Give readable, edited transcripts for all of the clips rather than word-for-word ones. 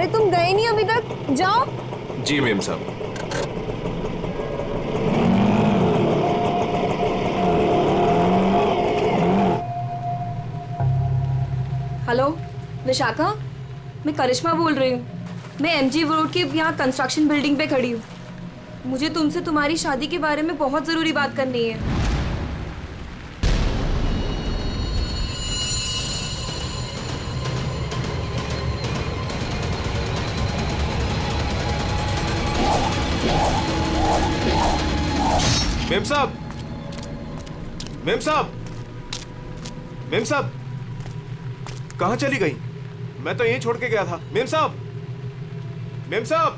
अरे तुम गए नहीं अभी तक, जाओ। जी मेम साहब। हेलो विशाखा, मैं करिश्मा बोल रही हूँ। मैं एमजी रोड के यहाँ कंस्ट्रक्शन बिल्डिंग पे खड़ी हूँ। मुझे तुमसे तुम्हारी शादी के बारे में बहुत ज़रूरी बात करनी है। मेम साहब, मेम साहब, मेम साहब, कहाँ चली गई? मैं तो यहीं छोड़ के गया था। मेम साहब, मेम साहब।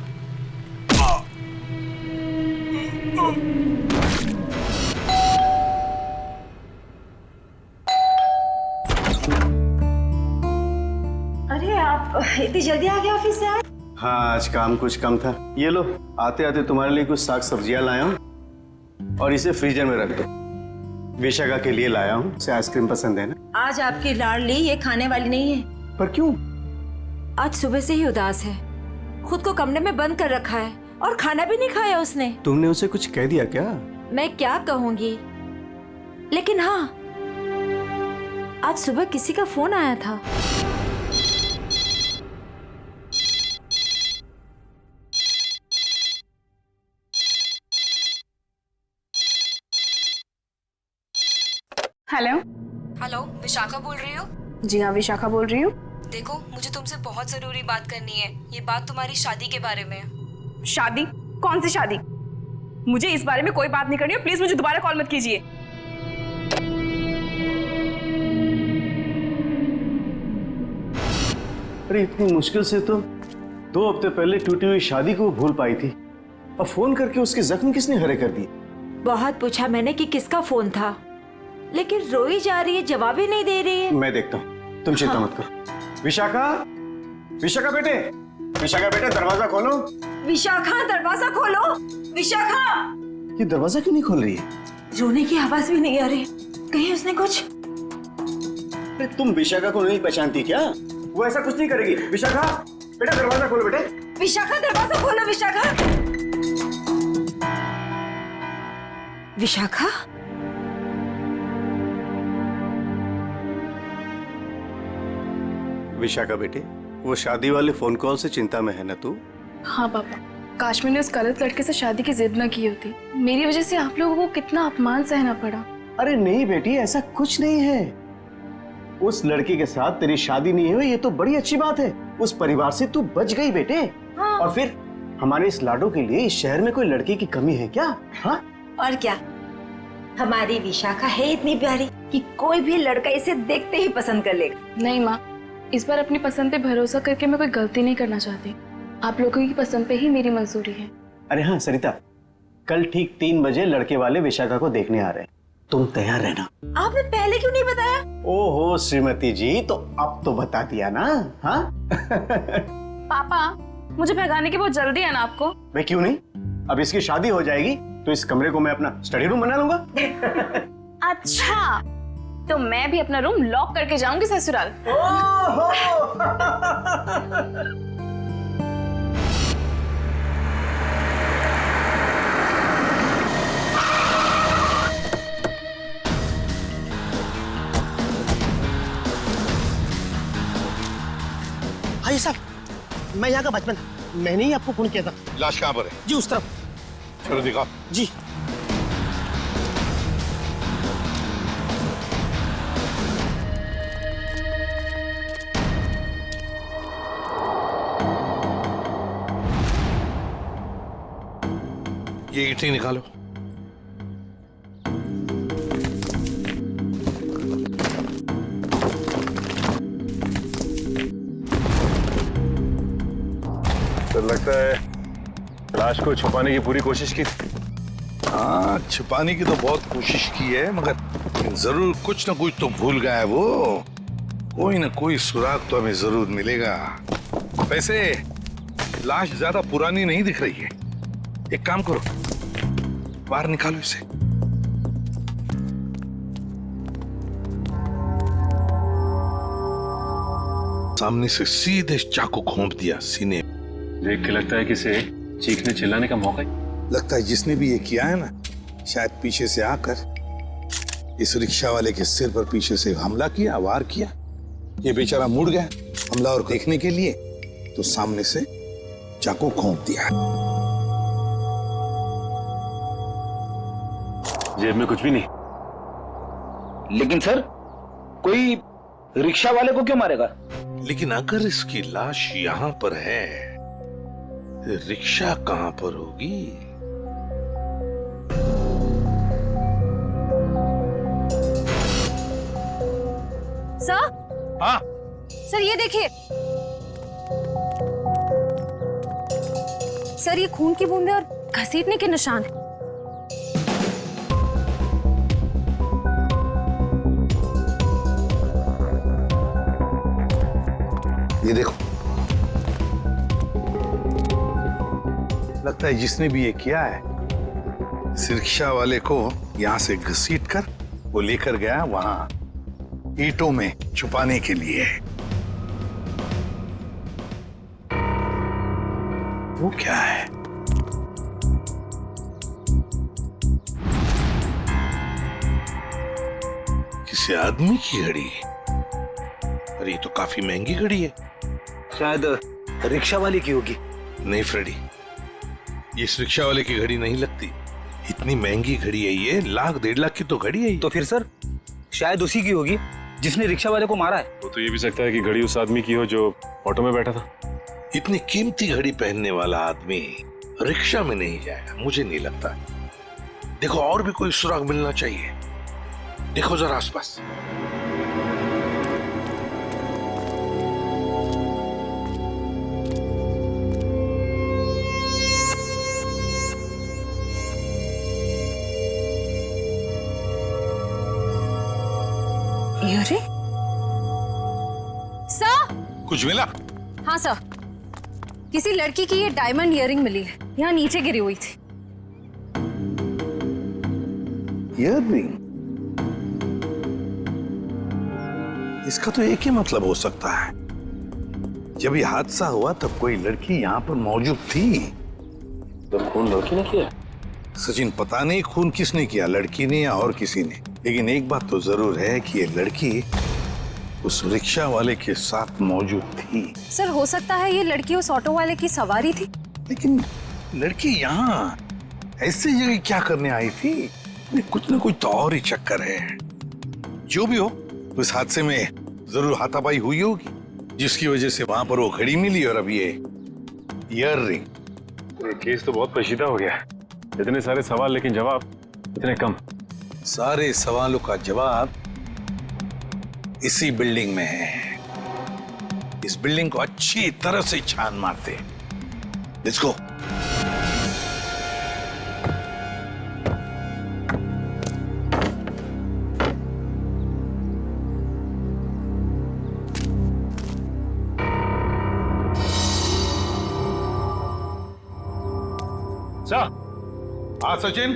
अरे आप इतनी जल्दी आ गए ऑफिस से? हाँ, आज काम कुछ कम था। ये लो, आते आते तुम्हारे लिए कुछ साग सब्जियां लाया हूँ और इसे फ्रीजर में रख दो। विशाखा के लिए लाया हूँ, उसे आइसक्रीम पसंद है ना? आज आपकी लाडली ये खाने वाली नहीं है। पर क्यों? आज सुबह से ही उदास है, खुद को कमरे में बंद कर रखा है और खाना भी नहीं खाया उसने। तुमने उसे कुछ कह दिया क्या? मैं क्या कहूंगी, लेकिन हाँ, आज सुबह किसी का फोन आया था। हेलो। हेलो, विशाखा बोल रही हो? जी हाँ, विशाखा बोल रही हूँ। देखो, मुझे तुमसे बहुत ज़रूरी बात करनी है। ये बात तुम्हारी शादी के बारे में है। शादी? कौन सी शादी? मुझे इस बारे में कोई बात नहीं करनी है। प्लीज मुझे दोबारा कॉल मत कीजिए। अरे इतनी मुश्किल से तो 2 हफ्ते पहले टूटी हुई शादी को भूल पाई थी, अब फोन करके उसके जख्म किसने हरे कर दिए? बहुत पूछा मैंने कि किसका फोन था, लेकिन रोई जा रही है, जवाब ही नहीं दे रही है। मैं देखता हूँ, तुम चिंता मत करो। विशाखा, विशाखा बेटे, विशाखा बेटे, दरवाजा खोलो। विशाखा, दरवाजा खोलो। विशाखा! ये दरवाजा क्यों नहीं खोल रही है? रोने की आवाज भी नहीं आ रही, कहीं उसने कुछ? अरे तुम विशाखा को नहीं पहचानती क्या? वो ऐसा कुछ नहीं करेगी। विशाखा बेटा, दरवाजा खोलो बेटे। विशाखा, दरवाजा खोलो। विशाखा! विशाखा? विशाखा बेटे, वो शादी वाले फोन कॉल से चिंता में है ना तू? हाँ पापा, काश मैंने उस गलत लड़के से शादी की जिद न की होती। मेरी वजह से आप लोगों को कितना अपमान सहना पड़ा। अरे नहीं बेटी, ऐसा कुछ नहीं है। उस लड़के के साथ तेरी शादी नहीं हुई, ये तो बड़ी अच्छी बात है। उस परिवार से तू बच गई बेटे। हाँ। और फिर हमारे इस लाडो के लिए इस शहर में कोई लड़के की कमी है क्या? हाँ? और क्या, हमारी विशाखा है इतनी प्यारी कि कोई भी लड़का इसे देखते ही पसंद कर लेगा। नहीं माँ, इस बार अपनी पसंद पे भरोसा करके मैं कोई गलती नहीं करना चाहती। आप लोगों की पसंद पे ही मेरी मंजूरी है। अरे हाँ सरिता, कल ठीक 3 बजे लड़के वाले विशाखा को देखने आ रहे हैं, तुम तैयार रहना। आपने पहले क्यों नहीं बताया? ओहो श्रीमती जी, तो अब तो बता दिया ना। हाँ? पापा, मुझे भगाने की बहुत जल्दी है ना आपको? मैं क्यों नहीं, अब इसकी शादी हो जाएगी तो इस कमरे को मैं अपना स्टडी रूम बना लूंगा। अच्छा, तो मैं भी अपना रूम लॉक करके जाऊंगी ससुराल। भाई साहब, मैं यहाँ का बचपन, मैंने ही आपको फोन किया था। लाश कहाँ पर है? जी उस तरफ। चलो दिखाओ। जी। ये ईंटें निकालो। तो लगता है लाश को छुपाने की पूरी कोशिश की थी। हाँ, छुपाने की तो बहुत कोशिश की है, मगर जरूर कुछ ना कुछ तो भूल गया है वो। कोई ना कोई सुराग तो हमें जरूर मिलेगा। वैसे लाश ज्यादा पुरानी नहीं दिख रही है, एक काम करो, बाहर निकालो इसे। सामने से सीधे चाकू घोंप दिया सीने। देख के लगता है कि इसे चीखने चिल्लाने का मौका ही। लगता है जिसने भी ये किया है ना, शायद पीछे से आकर इस रिक्शा वाले के सिर पर पीछे से हमला किया, वार किया। ये बेचारा मुड़ गया हमला और देखने के लिए, तो सामने से चाकू घोंप दिया। जेब में कुछ भी नहीं। लेकिन सर, कोई रिक्शा वाले को क्यों मारेगा? लेकिन अगर इसकी लाश यहां पर है, रिक्शा कहां पर होगी? सर, हाँ, सर ये देखिए सर, ये खून की बूंदें और घसीटने के निशान हैं। ये देखो, लगता है जिसने भी ये किया है, इस रिक्शा वाले को यहां से घसीट कर वो लेकर गया वहां ईंटों में छुपाने के लिए। वो क्या है? किसी आदमी की घड़ी? अरे ये तो काफी महंगी घड़ी है। शायद रिक्शा वाले की होगी। नहीं फ्रेडी, ये इस रिक्शा वाले की घड़ी नहीं लगती। इतनी महंगी घड़ी है ये, 1,00,000-1.5 लाख की तो घड़ी है ये। तो फिर सर, शायद उसी की होगी जिसने रिक्शा वाले को मारा है। वो तो ये भी सकता है कि घड़ी उस आदमी की हो जो ऑटो में बैठा था। इतनी कीमती घड़ी पहनने वाला आदमी रिक्शा में नहीं जाएगा, मुझे नहीं लगता। देखो और भी कोई सुराग मिलना चाहिए, देखो जरा आसपास। अरे सर, कुछ मिला? हाँ सर, किसी लड़की की ये डायमंड इयररिंग मिली है, यहाँ नीचे गिरी हुई थी। इयररिंग? इसका तो एक ही मतलब हो सकता है, जब ये हादसा हुआ तब कोई लड़की यहाँ पर मौजूद थी। तो खून लड़की ने किया? सचिन, पता नहीं खून किसने किया, लड़की ने या और किसी ने, लेकिन एक बात तो जरूर है कि ये लड़की उस रिक्शा वाले के साथ मौजूद थी। सर हो सकता है ये लड़की उस ऑटो वाले की सवारी थी। लेकिन लड़की यहाँ ऐसी जगह क्या करने आई थी? कुछ ना कुछ तो और ही चक्कर है। जो भी हो, उस हादसे में जरूर हाथापाई हुई होगी, जिसकी वजह से वहां पर वो घड़ी मिली और अब ये इयररिंग। ये केस तो बहुत पेचीदा हो गया। इतने सारे सवाल लेकिन जवाब इतने कम। सारे सवालों का जवाब इसी बिल्डिंग में है। इस बिल्डिंग को अच्छी तरह से छान मारते। Let's go. हाँ सचिन,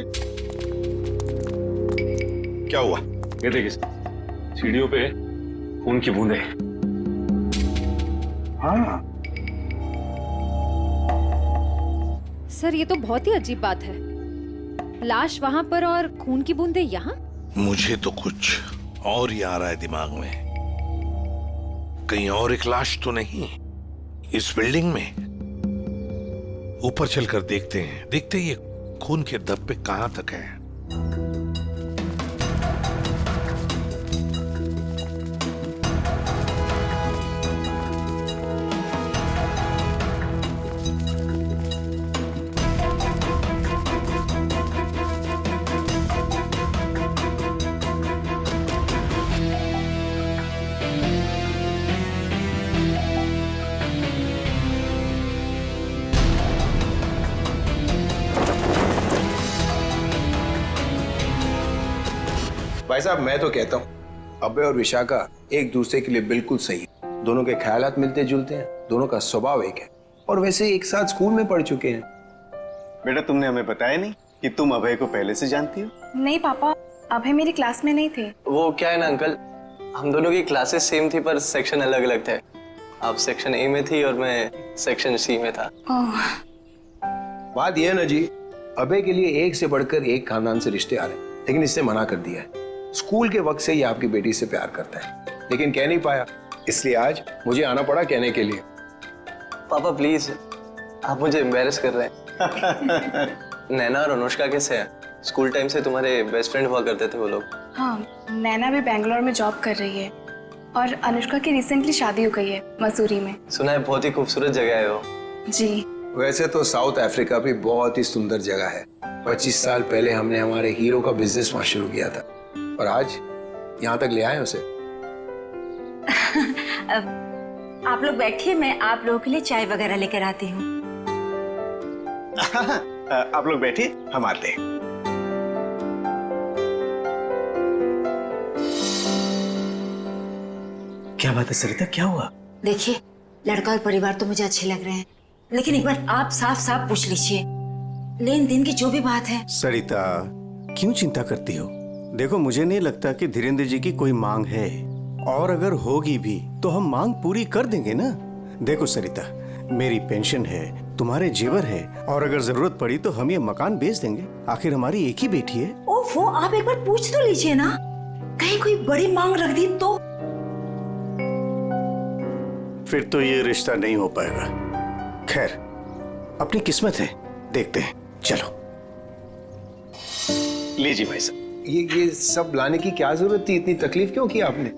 क्या हुआ? ये देखिए सीढ़ियों पे खून की बूंदें। हाँ सर, ये तो बहुत ही अजीब बात है। लाश वहां पर और खून की बूंदें यहाँ। मुझे तो कुछ और ही आ रहा है दिमाग में। कहीं और एक लाश तो नहीं इस बिल्डिंग में? ऊपर चलकर देखते हैं, देखते ये खून के धब्बे कहां तक है। भाई साहब, मैं तो कहता हूँ अभय और विशाखा एक दूसरे के लिए बिल्कुल सही है। दोनों के ख्यालात मिलते जुलते हैं, दोनों का स्वभाव एक है, और वैसे एक साथ स्कूल में पढ़ चुके हैं। बेटा, तुमने हमें बताया नहीं कि तुम अभय को पहले से जानती हो? नहीं पापा, अभय मेरी क्लास में नहीं थे। वो क्या है ना अंकल, हम दोनों की क्लासेस सेम थी पर सेक्शन अलग अलग थे। आप सेक्शन ए में थी और मैं सेक्शन सी में था। बात यह है ना जी, अबे के लिए एक से बढ़कर एक खानदान से रिश्ते आ रहे हैं, लेकिन इसने मना कर दिया है। स्कूल के वक्त से ही आपकी बेटी से प्यार करता है, लेकिन कह नहीं पाया, इसलिए आज मुझे आना पड़ा कहने के लिए। पापा प्लीज, आप मुझे एम्बेरस कर रहे हैं। नैना और अनुष्का कैसे हैं? स्कूल टाइम से तुम्हारे बेस्ट फ्रेंड हुआ करते थे वो लोग। हाँ, नैना भी बेंगलोर में जॉब कर रही है और अनुष्का की रिसेंटली शादी हो गई है मसूरी में। सुना है बहुत ही खूबसूरत जगह है वो। जी। वैसे तो साउथ अफ्रीका भी बहुत ही सुंदर जगह है। 25 साल पहले हमने हमारे हीरो का बिजनेस वहां शुरू किया था और आज यहाँ तक ले आए उसे। आप लोग बैठिए, मैं आप लोगों के लिए चाय वगैरह लेकर आती हूँ। आप लोग बैठिए, हम आते हैं। क्या बात है सरिता, क्या हुआ? देखिए, लड़का और परिवार तो मुझे अच्छे लग रहे हैं, लेकिन एक बार आप साफ साफ पूछ लीजिए, लेन देन की जो भी बात है। सरिता, क्यों चिंता करती हो? देखो, मुझे नहीं लगता कि धीरेन्द्र जी की कोई मांग है, और अगर होगी भी तो हम मांग पूरी कर देंगे ना। देखो सरिता, मेरी पेंशन है, तुम्हारे जेवर है, और अगर जरूरत पड़ी तो हम ये मकान बेच देंगे। आखिर हमारी एक ही बेटी है। ओफो, आप एक बार पूछ तो लीजिए ना, कहीं कोई बड़ी मांग रख दी तो। फिर तो ये रिश्ता नहीं हो पाएगा। खैर, अपनी किस्मत है, देखते हैं। चलो लीजिए भाई साहब। ये सब लाने की क्या जरूरत थी? इतनी तकलीफ क्यों की आपने?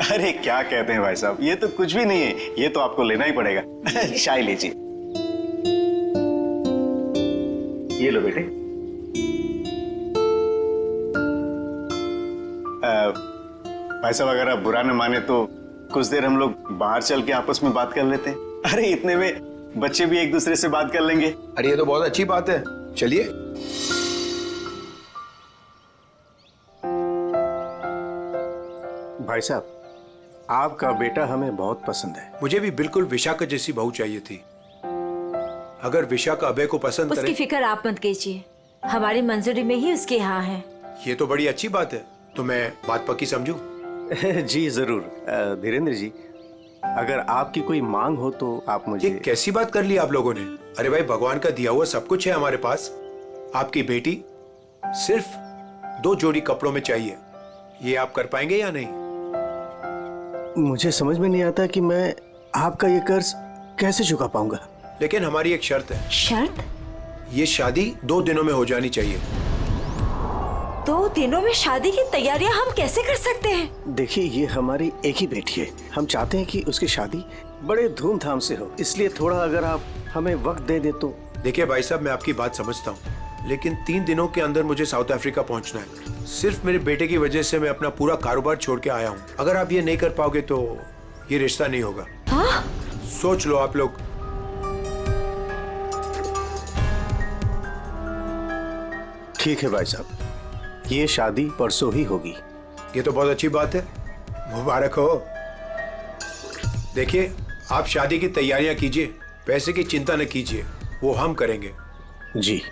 अरे क्या कहते हैं भाई साहब, ये तो कुछ भी नहीं है, ये तो आपको लेना ही पड़ेगा। चाय लीजिए। ये लो बेटे। भाई साहब, अगर आप बुरा न माने तो कुछ देर हम लोग बाहर चल के आपस में बात कर लेते हैं। अरे इतने में बच्चे भी एक दूसरे से बात कर लेंगे। अरे ये तो बहुत अच्छी बात है, चलिए। भाई साहब, आपका बेटा हमें बहुत पसंद है। मुझे भी बिल्कुल विशाखा जैसी बहू चाहिए थी। अगर विशाखा अभय को पसंद उसकी करे। फिक्र आप मत कीजिए, हमारी मंजूरी में ही उसके यहाँ है। ये तो बड़ी अच्छी बात है, तो मैं बात पक्की समझूं? जी जरूर। धीरेन्द्र जी, अगर आपकी कोई मांग हो तो आप मुझे। ये कैसी बात कर ली आप लोगों ने? अरे भाई, भगवान का दिया हुआ सब कुछ है हमारे पास। आपकी बेटी सिर्फ 2 जोड़ी कपड़ों में चाहिए, ये आप कर पाएंगे या नहीं? मुझे समझ में नहीं आता कि मैं आपका ये कर्ज कैसे चुका पाऊंगा। लेकिन हमारी एक शर्त है। शर्त? ये शादी 2 दिनों में हो जानी चाहिए। 2 दिनों में शादी की तैयारियां हम कैसे कर सकते हैं? देखिए, ये हमारी एक ही बेटी है, हम चाहते हैं कि उसकी शादी बड़े धूमधाम से हो, इसलिए थोड़ा अगर आप हमें वक्त दे दे तो। देखिए भाई साहब, मैं आपकी बात समझता हूँ, लेकिन 3 दिनों के अंदर मुझे साउथ अफ्रीका पहुंचना है। सिर्फ मेरे बेटे की वजह से मैं अपना पूरा कारोबार छोड़ के आया हूँ। अगर आप ये नहीं कर पाओगे तो ये रिश्ता नहीं होगा। हाँ? सोच लो आप लोग। ठीक है भाई साहब, ये शादी परसों ही होगी। ये तो बहुत अच्छी बात है, मुबारक हो। देखिए, आप शादी की तैयारियां कीजिए, पैसे की चिंता न कीजिए, वो हम करेंगे। जी।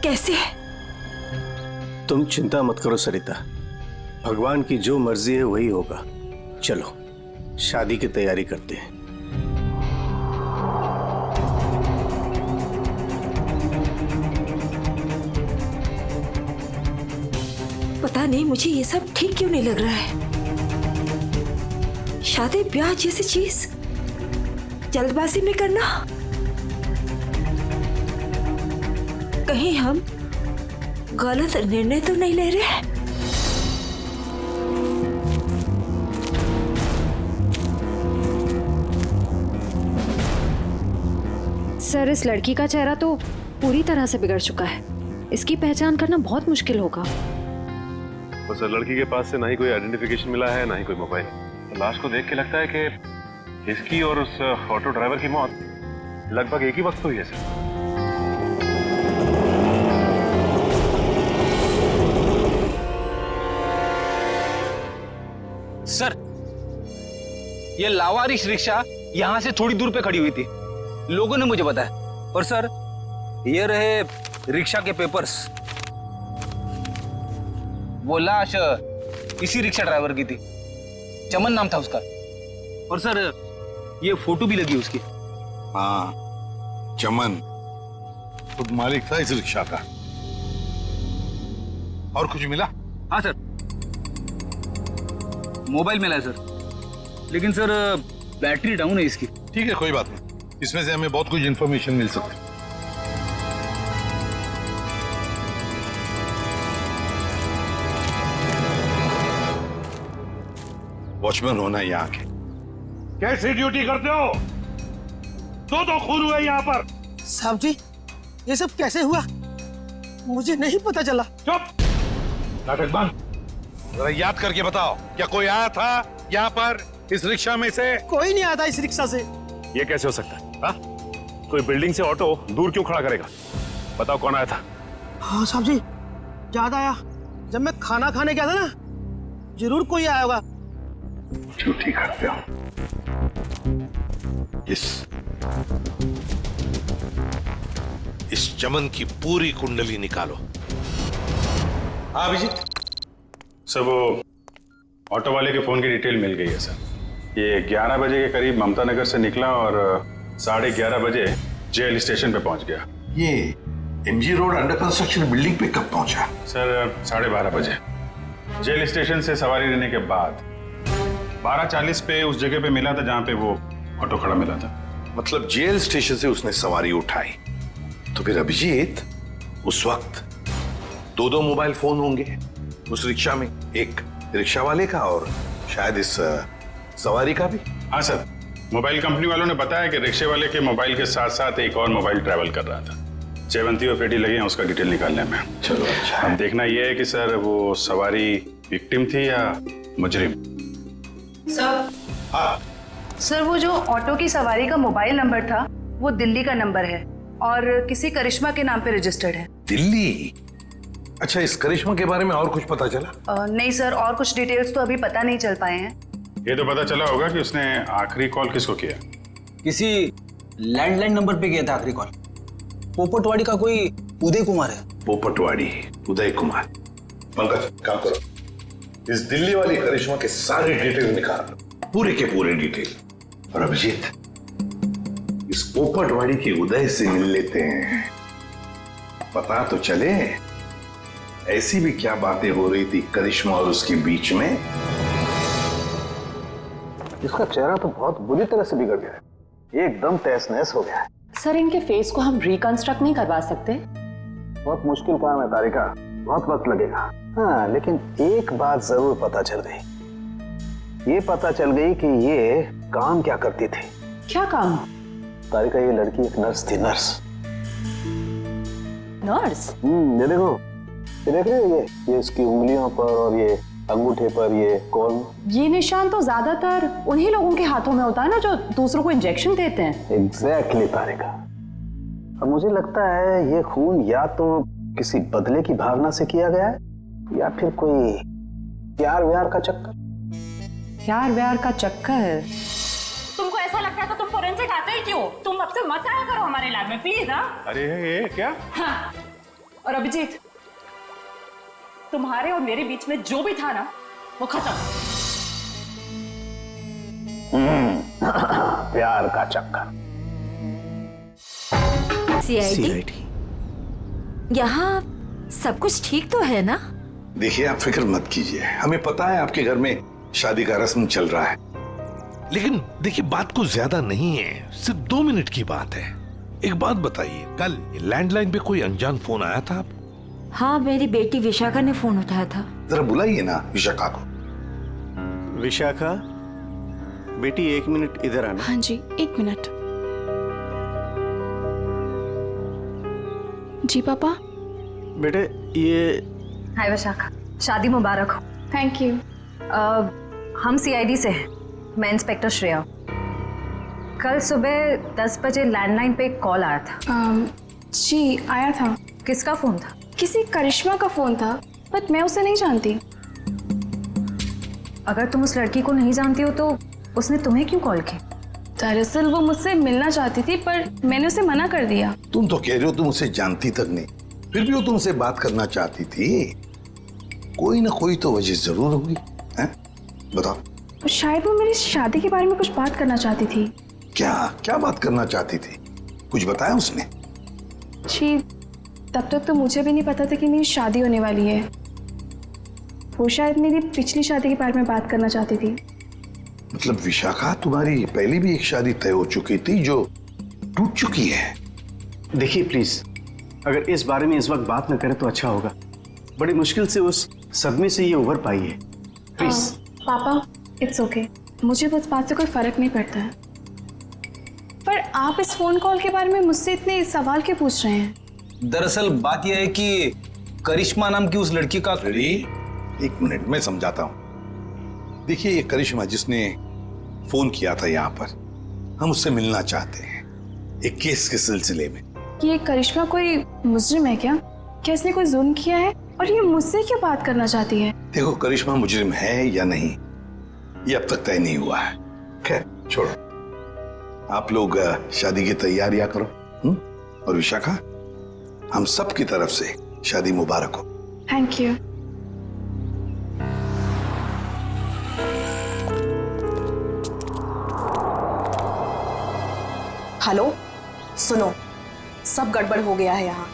कैसे? तुम चिंता मत करो सरिता, भगवान की जो मर्जी है वही होगा। चलो शादी की तैयारी करते हैं। पता नहीं मुझे ये सब ठीक क्यों नहीं लग रहा है। शादी ब्याह जैसी चीज जल्दबाजी में करना, कहीं हम गलत निर्णय तो नहीं ले रहे? सर, इस लड़की का चेहरा तो पूरी तरह से बिगड़ चुका है, इसकी पहचान करना बहुत मुश्किल होगा। तो सर, लड़की के पास से ना ही कोई आइडेंटिफिकेशन मिला है, ना ही कोई मोबाइल। तो लाश को देख के लगता है कि इसकी और उस ऑटो ड्राइवर की मौत लगभग एक ही वक्त हुई है सर। सर, ये लावारिश रिक्शा यहाँ से थोड़ी दूर पे खड़ी हुई थी, लोगों ने मुझे बताया। और सर, ये रहे रिक्शा के पेपर्स। वो लाश इसी रिक्शा ड्राइवर की थी, चमन नाम था उसका। और सर ये फोटो भी लगी उसकी। हाँ, चमन खुद मालिक था इस रिक्शा का। और कुछ मिला? हाँ सर, मोबाइल मिला है सर, लेकिन सर बैटरी डाउन है इसकी। ठीक है, कोई बात नहीं, इसमें से हमें बहुत कुछ इंफॉर्मेशन मिल सकती है। वॉचमैन होना यहाँ के। कैसी ड्यूटी करते हो? दो खून हुए यहाँ पर। साहब जी, ये सब कैसे हुआ? मुझे नहीं पता चला। चुप, नाटक बंद। जरा याद करके बताओ, क्या कोई आया था यहाँ पर इस रिक्शा में से? कोई नहीं आया था इस रिक्शा से। ये कैसे हो सकता है? हाँ? कोई बिल्डिंग से ऑटो दूर क्यों खड़ा करेगा? बताओ कौन आया था? हाँ साहब जी, याद आया, जब मैं खाना खाने गया था ना, जरूर कोई आया होगा। झूठी करते हो। इस चमन की पूरी कुंडली निकालो। हाँ अभिजीत। सर वो ऑटो वाले के फोन की डिटेल मिल गई है सर। ये 11 बजे के करीब ममता नगर से निकला और 11:30 बजे जेल स्टेशन पे पहुंच गया। ये MG road under construction building पे कब पहुंचा? सर 12:30 बजे जेल स्टेशन से सवारी लेने के बाद 12:40 पे उस जगह पे मिला था जहां पे वो ऑटो खड़ा मिला था। मतलब जेल स्टेशन से उसने सवारी उठाई। तो फिर अभिजीत उस वक्त दो मोबाइल फोन होंगे उस रिक्शा में, एक रिक्शा वाले का और शायद इस सवारी का भी। हाँ सर, मोबाइल कंपनी वालों ने बताया कि रिक्शे वाले के मोबाइल के साथ साथ एक और मोबाइल ट्रैवल कर रहा था। जयवंती और पेटी लगे हैं उसका डिटेल निकालने में। चलो अच्छा। अब देखना यह है कि सर वो सवारी विक्टिम थी या मुजरिम। सर, हाँ सर वो जो ऑटो की सवारी का मोबाइल नंबर था वो दिल्ली का नंबर है और किसी करिश्मा के नाम पे रजिस्टर्ड है। दिल्ली? अच्छा, इस करिश्मा के बारे में और कुछ पता चला? नहीं सर, और कुछ डिटेल्स तो अभी पता नहीं चल पाए हैं। ये तो पता चला होगा कि उसने आखिरी कॉल किसको किया। किसी लैंडलाइन नंबर पे किया था आखिरी कॉल। पोपटवाड़ी का कोई उदय कुमार है। पोपटवाड़ी उदय कुमार। पंकज काम करो, इस दिल्ली वाली करिश्मा के सारे डिटेल निकाल, पूरे के पूरे डिटेल। और अभिजीत, इस पोपटवाड़ी के उदय से मिल लेते हैं, पता तो चले ऐसी भी क्या बातें हो रही थी करिश्मा और उसके बीच में। इसका चेहरा तो बहुत बुरी तरह से बिगड़ गया है, एकदम तहस नहस हो गया है। सर इनके फेस को हम रिकंस्ट्रक्ट नहीं करवा सकते? बहुत मुश्किल काम है तारिका, बहुत वक्त लगेगा। हाँ, लेकिन एक बात जरूर पता चल गई। ये पता चल गई कि ये काम क्या करती थी। क्या काम? तारिका, ये लड़की एक नर्स थी। नर्स? ये देखो, ये देख रहे हो, ये इसकी उंगलियों पर और ये अंगूठे पर ये कौन? ये निशान तो ज्यादातर उन्हीं लोगों के हाथों में होता है ना जो दूसरों को इंजेक्शन देते हैं। एग्जैक्टली तारिका। अब मुझे लगता है ये खून या तो किसी बदले की भावना से किया गया है या फिर कोई प्यार व्यार का चक्कर। प्यार व्यार का चक्कर? तुमको ऐसा लगता है तो तुम फोरेंसिक आते ही क्यों? तुम अब से मत आया करो हमारे लैब में प्लीज। हाँ, अरे ये क्या? हाँ। और अभिजीत, तुम्हारे और मेरे बीच में जो भी था ना वो खत्म। प्यार का चक्कर। सीआईडी, यहाँ सब कुछ ठीक तो है ना? देखिए, आप फिक्र मत कीजिए, हमें पता है आपके घर में शादी का रस्म चल रहा है, लेकिन देखिए बात को ज्यादा नहीं है, सिर्फ 2 मिनट की बात है। एक बात बताइए, कल लैंडलाइन पे कोई अनजान फोन आया था? हाँ, मेरी बेटी विशाखा ने फोन उठाया था। जरा बुलाइए ना विशाखा को। विशाखा बेटी, 1 मिनट इधर आना। हाँ जी, 1 मिनट। जी पापा। बेटे ये। हाय विशाखा, शादी मुबारक हो। Thank you. हम सीआईडी से हैं, मैं इंस्पेक्टर श्रेया। कल सुबह 10 बजे लैंडलाइन पे एक कॉल आया था। जी आया था। किसका फोन था? किसी करिश्मा का फोन था, बट मैं उसे नहीं जानती। अगर तुम उस लड़की को नहीं जानती हो तो उसने तुम्हें क्यों कॉल की? दरअसल वो मुझसे मिलना चाहती थी पर मैंने उसे मना कर दिया। तुम तो कह रहे हो तुम उसे जानती तक नहीं, फिर भी वो तुमसे बात करना चाहती थी। कोई ना कोई तो वजह जरूर होगी। बताओ। शायद वो मेरी शादी के बारे में कुछ बात करना चाहती थी। क्या क्या बात करना चाहती थी? कुछ बताया उसने? जी, तब तक तो मुझे भी नहीं पता था कि मेरी शादी होने वाली है। वो शायद मेरी पिछली शादी के बारे में बात करना चाहती थी। मतलब विशाखा, तुम्हारी पहले भी एक शादी तय हो चुकी थी जो टूट चुकी है। देखिए प्लीज, अगर इस बारे में इस वक्त बात न करें तो अच्छा होगा। बड़ी मुश्किल से उस सदमे से ये उभर पाई है। प्लीज। पापा, इट्स ओके, मुझे उस बात से कोई फर्क नहीं पड़ता है। पर आप इस फोन कॉल के बारे में मुझसे इतने सवाल क्यों पूछ रहे हैं? दरअसल बात यह है कि करिश्मा नाम की उस लड़की का। एक मिनट में समझाता हूं। देखिए, ये करिश्मा जिसने फोन किया था यहाँ पर, हम उससे मिलना चाहते हैं एक केस के सिलसिले में। ये करिश्मा कोई मुजरिम है क्या? क्या इसने कोई जुल्म किया है और ये मुझसे क्यों बात करना चाहती है? देखो, करिश्मा मुजरिम है या नहीं ये अब तक तय नहीं हुआ है। खैर छोड़ो, आप लोग शादी की तैयारियां करो। और विशाखा, हम सब की तरफ से शादी मुबारक हो। Thank you. हेलो, सुनो, सब गड़बड़ हो गया है यहाँ।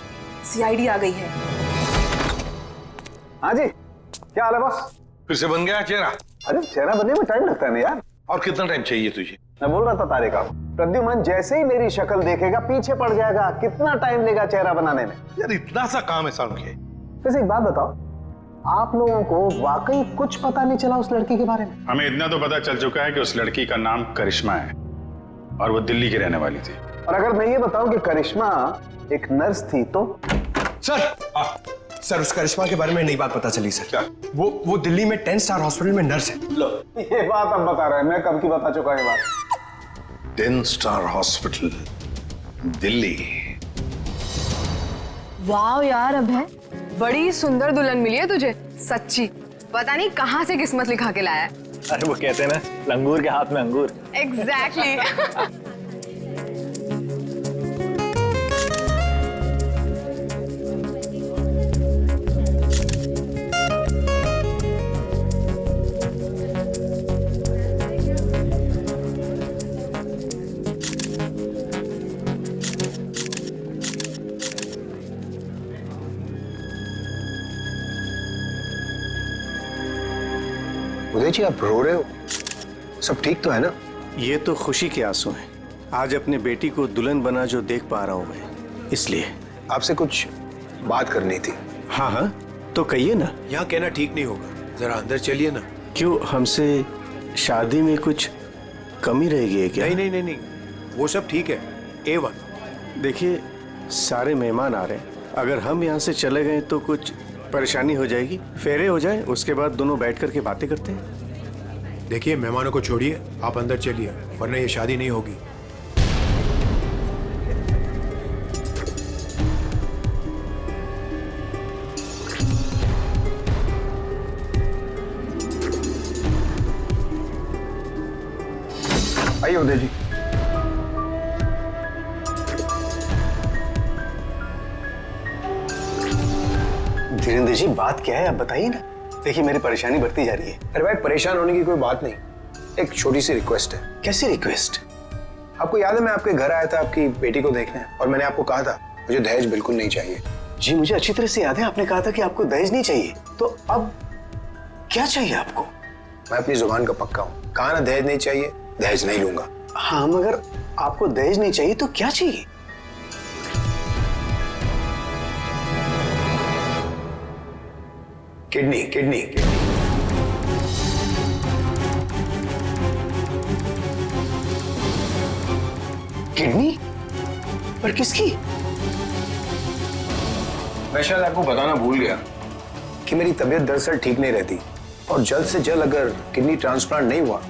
सीआईडी आ गई है। हाँ जी, क्या हाल है बॉस? फिर से बन गया चेहरा? अरे चेहरा बनने में टाइम लगता है ना यार। और कितना टाइम चाहिए तुझे? मैं बोल रहा था तारे का, प्रद्युमन जैसे ही मेरी शक्ल देखेगा पीछे पड़ जाएगा। कितना टाइम लेगा चेहरा बनाने में? यार इतना सा काम है साउंड के। वैसे एक बात बताओ, आप लोगों को वाकई कुछ पता नहीं चला उस लड़की के बारे में? हमें इतना तो पता चल चुका है कि उस लड़की का नाम करिश्मा है और वो दिल्ली की रहने वाली थी। और अगर मैं ये बताऊं कि करिश्मा एक नर्स थी तो? सर, उस करिश्मा के बारे में नई बात पता चली सर। क्या? वो दिल्ली में 10 स्टार हॉस्पिटल में नर्स है। लो, ये बात अब बता रहे हैं, मैं कब की बता चुका ये बात। 10 स्टार हॉस्पिटल दिल्ली। वाह यार अभय, बड़ी सुंदर दुल्हन मिली है तुझे, सच्ची। पता नहीं कहाँ से किस्मत लिखा के लाया है। अरे वो कहते हैं ना, लंगूर के हाथ में अंगूर। एग्जैक्टली। उदय जी, आप रो रहे हो? सब ठीक तो है ना? ये तो खुशी के आंसू हैं। आज अपने बेटी को दुल्हन बना जो देख पा रहा हूं मैं, इसलिए। आपसे कुछ बात करनी थी। हाँ हाँ, तो कहिए ना। यहाँ कहना ठीक नहीं होगा, जरा अंदर चलिए ना। क्यों, हमसे शादी में कुछ कमी रहेगी है क्या? नहीं, वो सब ठीक है, A1। देखिए, सारे मेहमान आ रहे हैं, अगर हम यहाँ से चले गए तो कुछ परेशानी हो जाएगी। फेरे हो जाए, उसके बाद दोनों बैठ करके बातें करते हैं। देखिए, मेहमानों को छोड़िए, आप अंदर चलिए, वरना ये शादी नहीं होगी। आइए उदय जी। धीरेन्द्र जी, बात क्या है आप बताइए ना। देखिए, मेरी परेशानी बढ़ती जा रही है। अरे भाई, परेशान होने की कोई बात नहीं, एक छोटी सी रिक्वेस्ट है। कैसी रिक्वेस्ट? आपको याद है मैं आपके घर आया था आपकी बेटी को देखने, और मैंने आपको कहा था मुझे दहेज बिल्कुल नहीं चाहिए। जी मुझे अच्छी तरह से याद है, आपने कहा था कि आपको दहेज नहीं चाहिए। तो अब क्या चाहिए आपको? मैं अपनी जुबान का पक्का हूँ, कहा ना दहेज नहीं चाहिए, दहेज नहीं लूंगा। हाँ, मगर आपको दहेज नहीं चाहिए तो क्या चाहिए? किडनी। किडनी? पर किसकी? मैं शायद आपको बताना भूल गया कि मेरी तबीयत दरअसल ठीक नहीं रहती, और जल्द से जल्द अगर किडनी ट्रांसप्लांट नहीं हुआ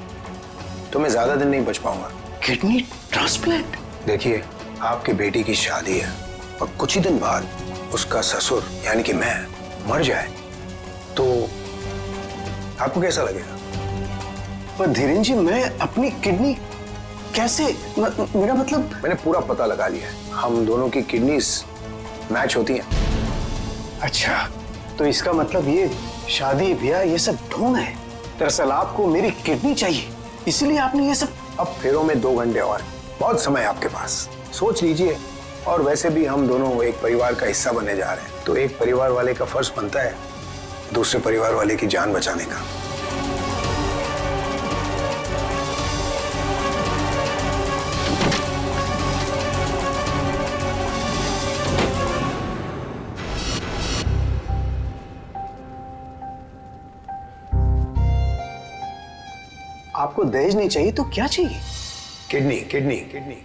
तो मैं ज्यादा दिन नहीं बच पाऊंगा। Kidney transplant? देखिए, आपकी बेटी की शादी है और कुछ ही दिन बाद उसका ससुर यानी कि मैं मर जाए तो आपको कैसा लगेगा? पर धीरेन्द्र जी, मैं अपनी किडनी कैसे, मेरा मतलब। मैंने पूरा पता लगा लिया है, हम दोनों की किडनीज मैच होती हैं। अच्छा, तो इसका मतलब ये शादी ब्याह ये सब ढोंग है? दरअसल आपको मेरी किडनी चाहिए, इसलिए आपने ये सब। अब फेरों में 2 घंटे और, बहुत समय आपके पास, सोच लीजिए। और वैसे भी हम दोनों एक परिवार का हिस्सा बनने जा रहे हैं, तो एक परिवार वाले का फर्ज बनता है दूसरे परिवार वाले की जान बचाने का। आपको दहेज नहीं चाहिए तो क्या चाहिए? Kidney, kidney, kidney.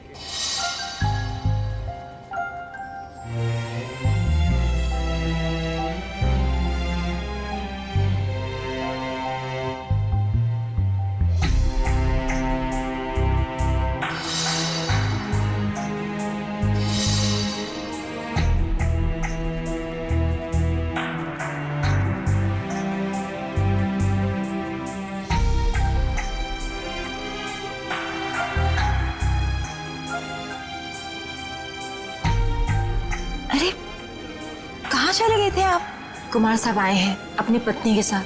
अरे कहाँ चले गए थे आप? कुमार साहब आए हैं अपनी पत्नी के साथ,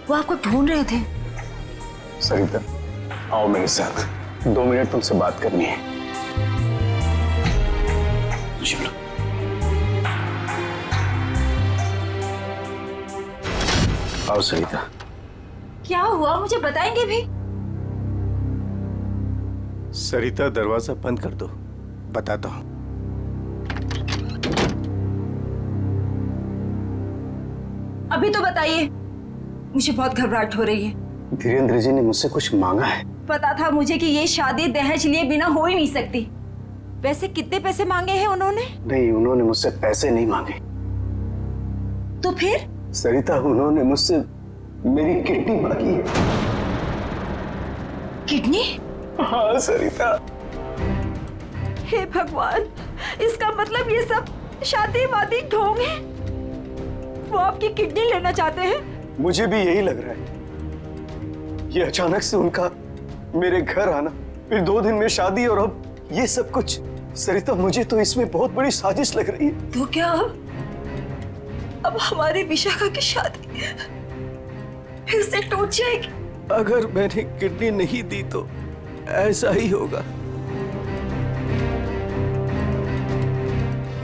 वो आपको ढूंढ रहे थे। सरिता, आओ मेरे साथ, 2 मिनट तुमसे बात करनी है। चलो। आओ सरिता। क्या हुआ, मुझे बताएंगे भी? सरिता, दरवाजा बंद कर दो, बताता हूं। अभी तो बताइए, मुझे बहुत घबराहट हो रही है। धीरेन्द्र जी ने मुझसे कुछ मांगा है। पता था मुझे कि ये शादी दहेज लिए बिना हो ही नहीं सकती। वैसे कितने पैसे मांगे हैं उन्होंने? नहीं, उन्होंने मुझसे पैसे नहीं मांगे। तो फिर? सरिता, उन्होंने मुझसे मेरी किडनी मांगी है। किडनी? हाँ सरिता। हे भगवान, इसका मतलब ये सब शादी वादी ढोंग है। वो आपकी किडनी लेना चाहते हैं? मुझे भी यही लग रहा है। ये अचानक से उनका मेरे घर आना, फिर 2 दिन में शादी, और अब ये सब कुछ। सरिता, मुझे तो इसमें बहुत बड़ी साजिश लग रही है। तो क्या अब हमारी विशाखा की शादी फिर से टूट जाएगी? अगर मैंने किडनी नहीं दी तो ऐसा ही होगा।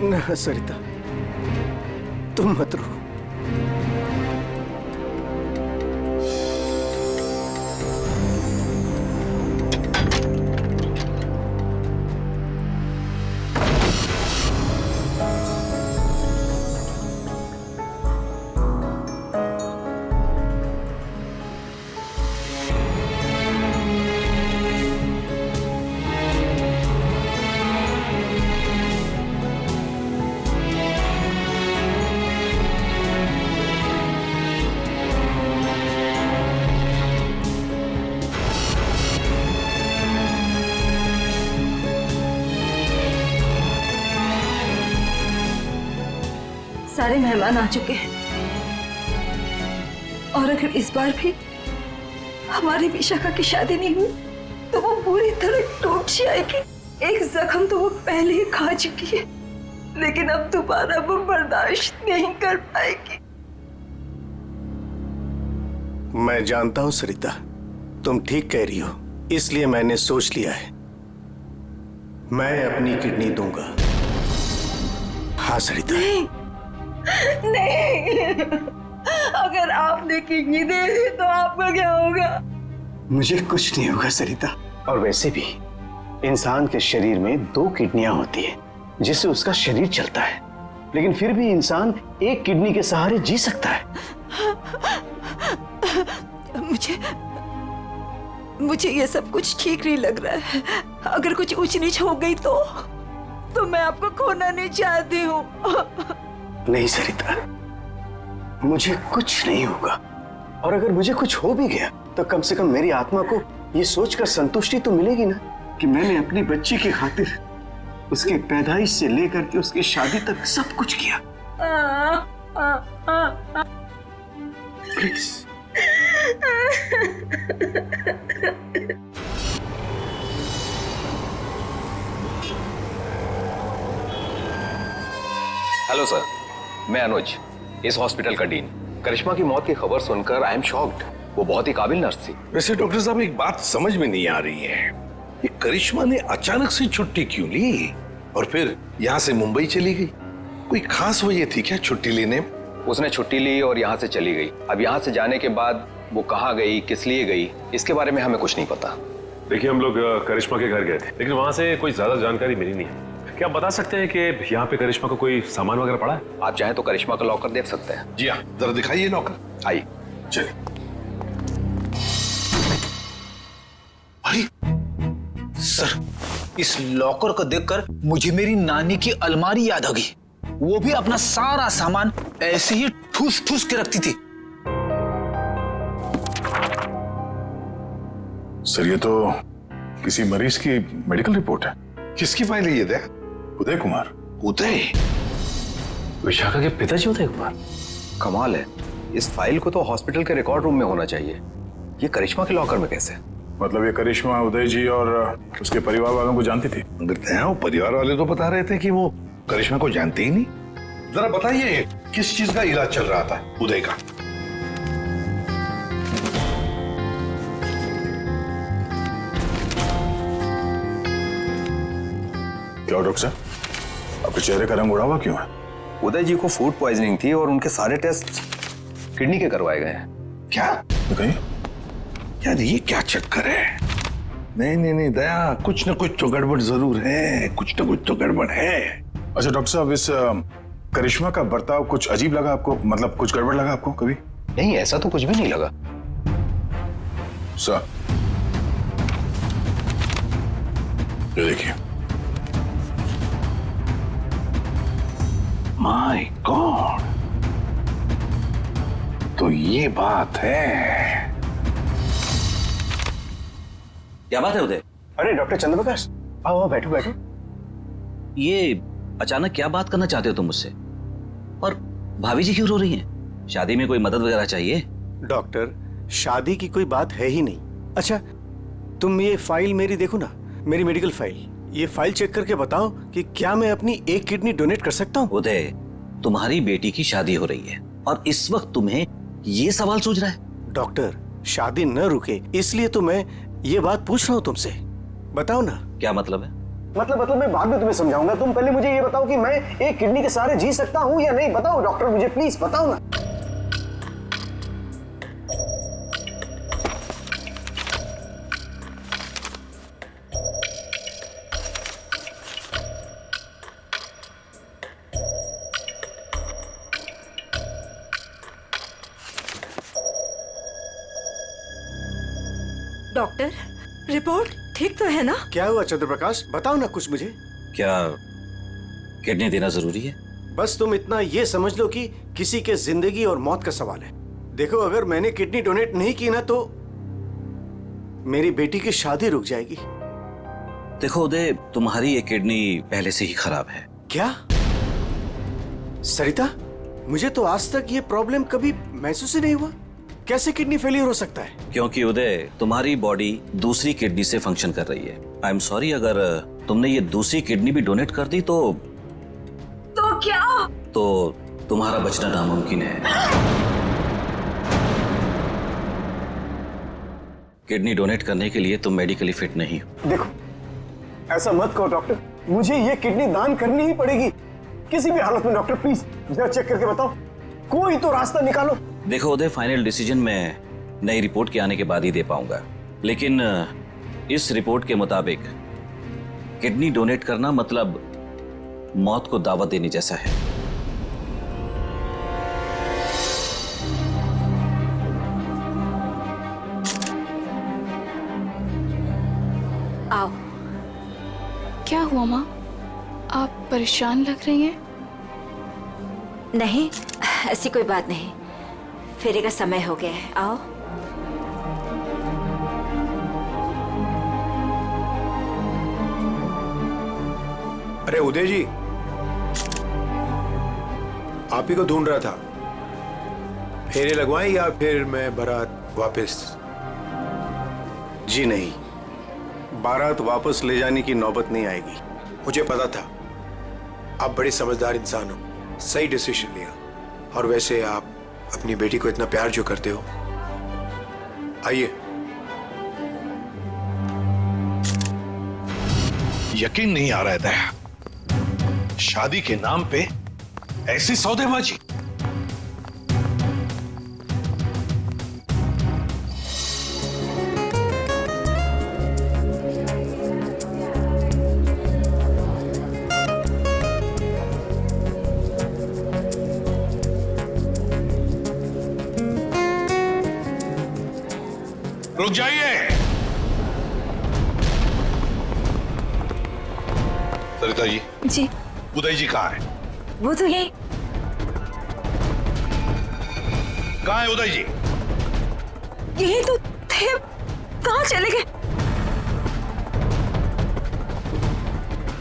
ना सरिता, तुम मत रो। सारे मेहमान आ चुके हैं, और अगर इस बार भी हमारी विशाखा की शादी नहीं हुई तो वो पूरी तरह टूट जाएगी। एक जख्म तो वो पहले ही खा चुकी है, लेकिन अब दोबारा वो बर्दाश्त नहीं कर पाएगी। मैं जानता हूं सरिता, तुम ठीक कह रही हो, इसलिए मैंने सोच लिया है, मैं अपनी किडनी दूंगा। हाँ सरिता। नहीं, अगर आपने किडनी दे दी तो आपका क्या होगा? मुझे कुछ नहीं होगा सरिता। और वैसे भी इंसान के शरीर में 2 किडनियां होती है, जिससे उसका शरीर चलता है, लेकिन फिर भी इंसान एक किडनी के सहारे जी सकता है। मुझे ये सब कुछ ठीक नहीं लग रहा है। अगर कुछ ऊंच नीच हो गई तो मैं आपको खोना नहीं चाहती हूँ। नहीं सरिता, मुझे कुछ नहीं होगा, और अगर मुझे कुछ हो भी गया तो कम से कम मेरी आत्मा को ये सोचकर संतुष्टि तो मिलेगी ना कि मैंने अपनी बच्ची की खातिर उसके पैदाइश से लेकर के उसकी शादी तक सब कुछ किया। प्लीज। हेलो सर, मैं अनुज, इस हॉस्पिटल का डीन। करिश्मा की मौत की खबर सुनकर आई एम शॉक्ड। वो बहुत ही काबिल नर्स थी। वैसे डॉक्टर साहब एक बात समझ में नहीं आ रही है, ये करिश्मा ने अचानक से छुट्टी क्यों ली और फिर यहाँ से मुंबई चली गई? कोई खास वजह थी क्या छुट्टी लेने में? उसने छुट्टी ली और यहाँ से चली गई। अब यहाँ से जाने के बाद वो कहाँ गई, किस लिए गई, इसके बारे में हमें कुछ नहीं पता। देखिए हम लोग करिश्मा के घर गए थे, लेकिन वहां से कोई ज्यादा जानकारी मिली नहीं है। क्या आप बता सकते हैं कि यहाँ पे करिश्मा को कोई सामान वगैरह पड़ा है? आप चाहें तो करिश्मा का लॉकर देख सकते हैं। जी हाँ, जरा दिखाइए लॉकर। आइए। चलिए। अरे सर, इस लॉकर को देखकर मुझे मेरी नानी की अलमारी याद आ गई। वो भी अपना सारा सामान ऐसे ही ठूस ठूस के रखती थी। सर ये तो किसी मरीज की मेडिकल रिपोर्ट है। किसकी फाइल है ये? दे उदय कुमार। उदय? विशाखा के पिताजी उदय कुमार? कमाल है, इस फाइल को तो हॉस्पिटल के रिकॉर्ड रूम में होना चाहिए। ये करिश्मा के लॉकर में कैसे? मतलब ये करिश्मा उदय जी और उसके परिवार वालों को जानती थी? वो परिवार वाले तो बता रहे थे कि वो करिश्मा को जानते ही नहीं। जरा बताइए किस चीज का इलाज चल रहा था उदय का? क्या डॉक्टर साहब, आपके चेहरे का रंग उड़ा हुआ क्यों है? उदय जी को फूड पॉइजनिंग थी और उनके सारे टेस्ट किडनी के करवाए गए हैं। क्या? बताइए यार, ये क्या चक्कर है? नहीं नहीं नहीं दया, कुछ ना कुछ तो गड़बड़ जरूर है, कुछ ना कुछ तो गड़बड़ है। अच्छा डॉक्टर साहब, इस करिश्मा का बर्ताव कुछ अजीब लगा आपको? मतलब कुछ गड़बड़ लगा आपको कभी? नहीं, ऐसा तो कुछ भी नहीं लगा। सर ये देखिए। माय गॉड, तो ये बात है। क्या बात है उदय? अरे डॉक्टर चंद्रप्रकाश, आओ बैठो बैठो। ये अचानक क्या बात करना चाहते हो तुम मुझसे? और भाभी जी क्यों रो रही हैं? शादी में कोई मदद वगैरह चाहिए? डॉक्टर, शादी की कोई बात है ही नहीं। अच्छा तुम ये फाइल मेरी देखो ना, मेरी मेडिकल फाइल। ये फाइल चेक करके बताओ कि क्या मैं अपनी एक किडनी डोनेट कर सकता हूँ? उदय, तुम्हारी बेटी की शादी हो रही है और इस वक्त तुम्हें ये सवाल सूझ रहा है? डॉक्टर, शादी न रुके इसलिए तो मैं ये बात पूछ रहा हूँ तुमसे। बताओ ना। क्या मतलब है? मतलब मैं बाद में तुम्हें समझाऊंगा। तुम पहले मुझे ये बताओ कि मैं एक किडनी के सहारे जी सकता हूँ या नहीं। बताओ डॉक्टर, मुझे प्लीज बताओ ना। डॉक्टर, रिपोर्ट ठीक तो है ना? क्या हुआ चंद्रप्रकाश, बताओ ना कुछ मुझे। क्या किडनी देना जरूरी है? बस तुम इतना ये समझ लो कि किसी के जिंदगी और मौत का सवाल है। देखो, अगर मैंने किडनी डोनेट नहीं की ना तो मेरी बेटी की शादी रुक जाएगी। देखो उदय, तुम्हारी ये किडनी पहले से ही खराब है। क्या सरिता? मुझे तो आज तक ये प्रॉब्लम कभी महसूस ही नहीं हुआ। कैसे किडनी फेलियर हो सकता है? क्योंकि उदय, तुम्हारी बॉडी दूसरी किडनी से फंक्शन कर रही है। आई एम सॉरी, अगर तुमने ये दूसरी किडनी भी डोनेट कर दी तो क्या? तो तुम्हारा बचना नामुमकिन है। किडनी डोनेट करने के लिए तुम मेडिकली फिट नहीं हो। देखो, ऐसा मत कहो डॉक्टर, मुझे ये किडनी दान करनी ही पड़ेगी किसी भी हालत में। डॉक्टर प्लीज जरा चेक करके बताओ, कोई तो रास्ता निकालो। देखो उदय, फाइनल डिसीजन मैं नई रिपोर्ट के आने के बाद ही दे पाऊंगा, लेकिन इस रिपोर्ट के मुताबिक किडनी डोनेट करना मतलब मौत को दावत देने जैसा है। आओ। क्या हुआ माँ, आप परेशान लग रही हैं? नहीं, ऐसी कोई बात नहीं। फेरे का समय हो गया है, आओ। अरे उदय जी, आप ही को ढूंढ रहा था। फेरे लगवाएं या फिर मैं बारात वापस? जी नहीं, बारात वापस ले जाने की नौबत नहीं आएगी। मुझे पता था, आप बड़े समझदार इंसान हो, सही डिसीजन लिया। और वैसे आप अपनी बेटी को इतना प्यार जो करते हो, आइए। यकीन नहीं आ रहा है दया, शादी के नाम पे ऐसी सौदेबाजी। रुक जाइए। सरिता जी। जी। उदय जी कहाँ है? वो तो यही। कहाँ है उदय जी? यही तो थे, कहाँ चले गए?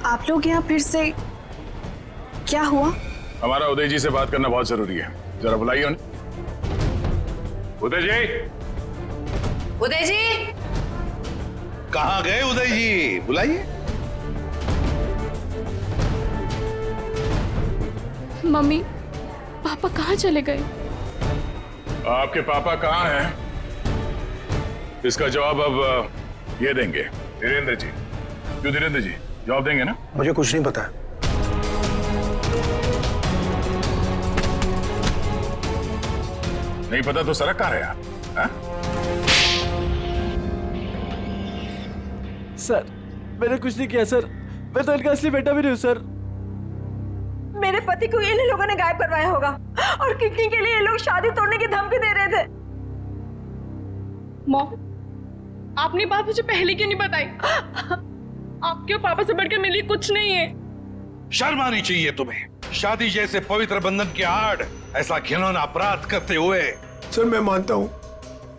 आप लोग यहाँ फिर से, क्या हुआ? हमारा उदय जी से बात करना बहुत जरूरी है, जरा बुलाइए उन्हें। उदय जी। उदय जी। कहाँ गए उदय जी? बुलाइए। मम्मी पापा कहाँ चले गए? आपके पापा कहाँ हैं? इसका जवाब अब ये देंगे धीरेन्द्र जी। क्यों धीरेन्द्र जी, जवाब देंगे ना? मुझे कुछ नहीं पता। नहीं पता तो सड़क कहाँ रहे आप? हाँ? सर मैंने कुछ नहीं किया सर, मैं तो इनका असली बेटा भी नहीं हूँ सर। मेरे पति को इन लोगों ने गायब करवाया होगा और किडनी के लिए ये लोग शादी तोड़ने की धमकी दे रहे थे। मॉम, आपने बात मुझे पहले क्यों नहीं बताई? आपके और पापा से बढ़कर मेरे लिए कुछ नहीं है। शर्म आनी चाहिए तुम्हें, शादी जैसे पवित्र बंधन के आड़ ऐसा घिनौना अपराध करते हुए। सर मैं मानता हूँ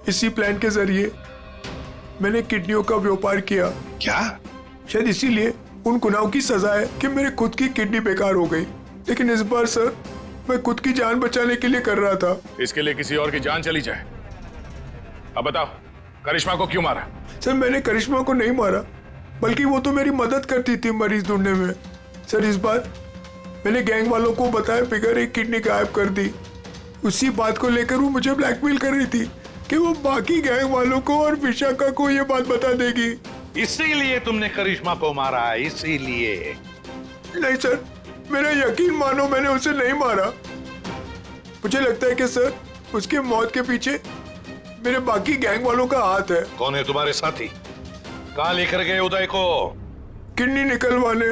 इसी प्लान के जरिए मैंने किडनियों का व्यापार किया। क्या? शायद इसीलिए उन गुनाहों की सजा है कि मेरी खुद की किडनी बेकार हो गई, लेकिन इस बार सर मैं खुद की जान बचाने के लिए कर रहा था। इसके लिए किसी और की जान चली जाए। अब बताओ, करिश्मा को क्यों मारा? सर मैंने करिश्मा को नहीं मारा, बल्कि वो तो मेरी मदद करती थी मरीज ढूंढने में। सर इस बार मैंने गैंग वालों को बताया फिगर एक किडनी गायब कर दी। उसी बात को लेकर वो मुझे ब्लैकमेल कर रही थी कि वो बाकी गैंग वालों को और विशाखा को ये बात बता देगी। इसीलिए तुमने करिश्मा को मारा? इसीलिए? नहीं सर, मेरा यकीन मानो, मैंने उसे नहीं मारा। मुझे लगता है कि सर उसके मौत के पीछे मेरे बाकी गैंग वालों का हाथ है। कौन है तुम्हारे साथी? कहाँ लेकर गए उदय को? किडनी निकलवाने।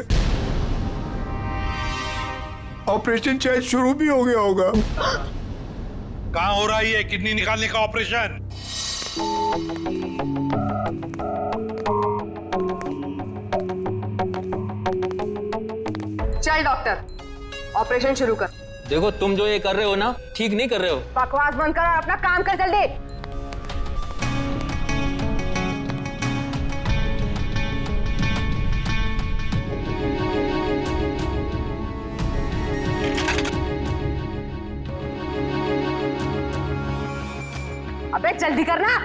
ऑपरेशन शायद शुरू भी हो गया होगा। कहाँ हो रहा है ये किडनी निकालने का ऑपरेशन? चल डॉक्टर, ऑपरेशन शुरू कर। देखो तुम जो ये कर रहे हो ना, ठीक नहीं कर रहे हो। बकवास बंद कर और अपना काम कर जल्दी। अबे जल्दी करना।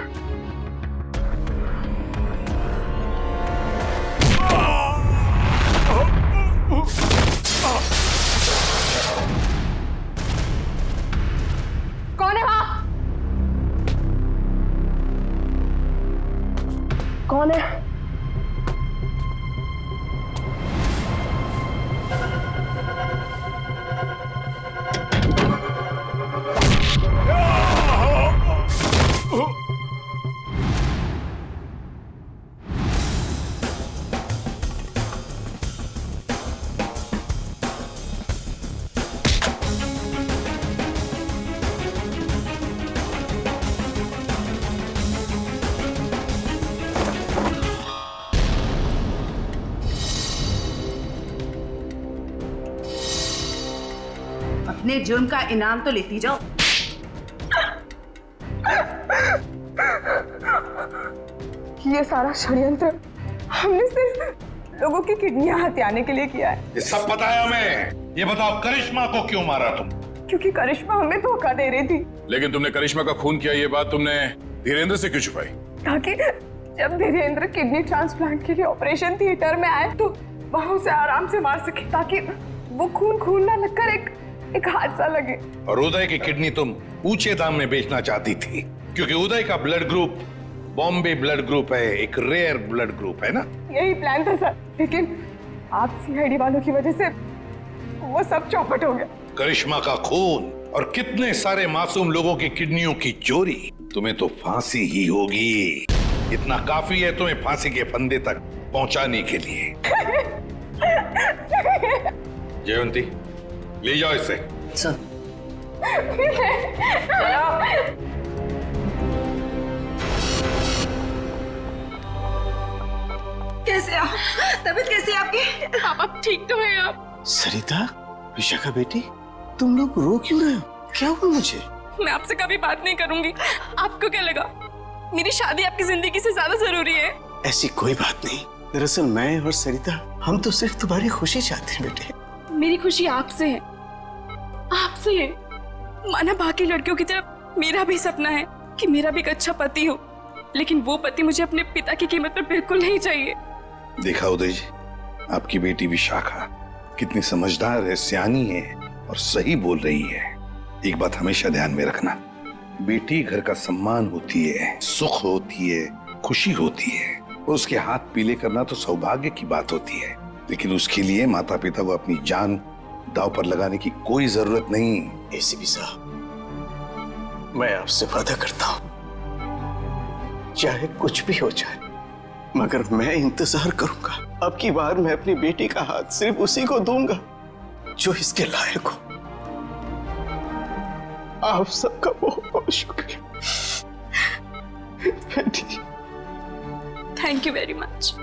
कौन है वहां? कौन है? अपने जुर्म का इनाम तो लेती जाओ। ये सारा षड्यंत्र हमने सिर्फ लोगों की किडनियां हथियाने के लिए किया है। ये सब पता है हमें। ये बताओ करिश्मा को क्यों मारा तुम? क्योंकि करिश्मा हमें धोखा दे रही थी। लेकिन तुमने करिश्मा का खून किया, ये बात तुमने धीरेन्द्र से क्यों छुपाई? ताकि जब धीरेन्द्र किडनी ट्रांसप्लांट के लिए ऑपरेशन थिएटर में आए तो वहां उसे आराम से मार सके, ताकि वो खून ना लगकर एक हादसा लगे। और उदय की किडनी तुम ऊंचे दाम में बेचना चाहती थी, क्योंकि उदय का blood group Bombay blood group है, एक रेयर ब्लड ग्रुप है ना। यही प्लान था सर, लेकिन आप सीआईडी वालों की वजह से वो सब चौपट हो गया। करिश्मा का खून और कितने सारे मासूम लोगों की किडनियों की चोरी, तुम्हें तो फांसी ही होगी। इतना काफी है तुम्हें फांसी के फंदे तक पहुंचाने के लिए। जयवंती, ले जाओ इसे। सर। कैसे आप? तबीयत कैसी है आपकी? पापा ठीक तो है आप? सरिता, विशाखा बेटी, तुम लोग रो क्यों रहे हो? क्या हुआ मुझे? मैं आपसे कभी बात नहीं करूंगी। आपको क्या लगा मेरी शादी आपकी जिंदगी से ज्यादा जरूरी है? ऐसी कोई बात नहीं। दरअसल मैं और सरिता, हम तो सिर्फ तुम्हारी खुशी चाहते हैं बेटे। मेरी खुशी आपसे है, आपसे है। माना बाकी लड़कियों की तरह मेरा भी सपना है कि मेरा भी एक अच्छा पति हो, लेकिन वो पति मुझे अपने पिता की कीमत पर बिल्कुल नहीं चाहिए। देखा उदय जी, आपकी बेटी विशाखा कितनी समझदार है, सियानी है और सही बोल रही है। एक बात हमेशा ध्यान में रखना, बेटी घर का सम्मान होती है, सुख होती है, खुशी होती है। उसके हाथ पीले करना तो सौभाग्य की बात होती है, लेकिन उसके लिए माता पिता को अपनी जान दांव पर लगाने की कोई जरूरत नहीं। एसीपी साहब, मैं आपसे वादा करता हूं, चाहे कुछ भी हो जाए, मगर मैं इंतजार करूंगा। अब की बार मैं अपनी बेटी का हाथ सिर्फ उसी को दूंगा जो इसके लायक हो। आप सबका बहुत बहुत शुक्रिया बेटी। Thank you very much.